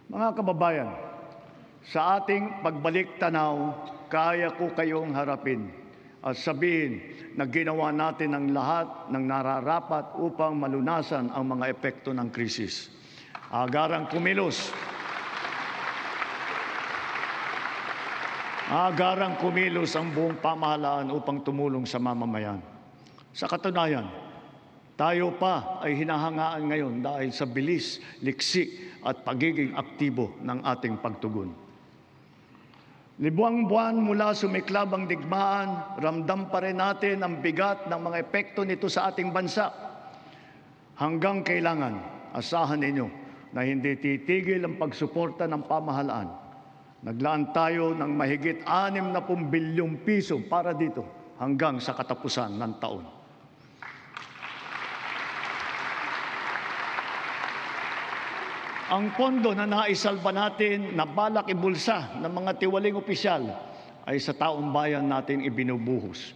Mga kababayan, sa ating pagbalik tanaw, kaya ko kayong harapin at sabihin na ginawa natin ang lahat ng nararapat upang malunasan ang mga epekto ng krisis. Agarang kumilos ang buong pamahalaan upang tumulong sa mamamayan. Sa katunayan, tayo pa ay hinahangaan ngayon dahil sa bilis, liksi at pagiging aktibo ng ating pagtugon. Libuang buwan mula sumiklab ang digmaan, ramdam pa rin natin ang bigat ng mga epekto nito sa ating bansa. Hanggang kailangan, asahan ninyo na hindi titigil ang pagsuporta ng pamahalaan. Naglaan tayo ng mahigit 60 bilyong piso para dito hanggang sa katapusan ng taon. Ang pondo na naisalba natin na balak ibulsa ng mga tiwaling opisyal ay sa taong bayan natin ibinubuhos.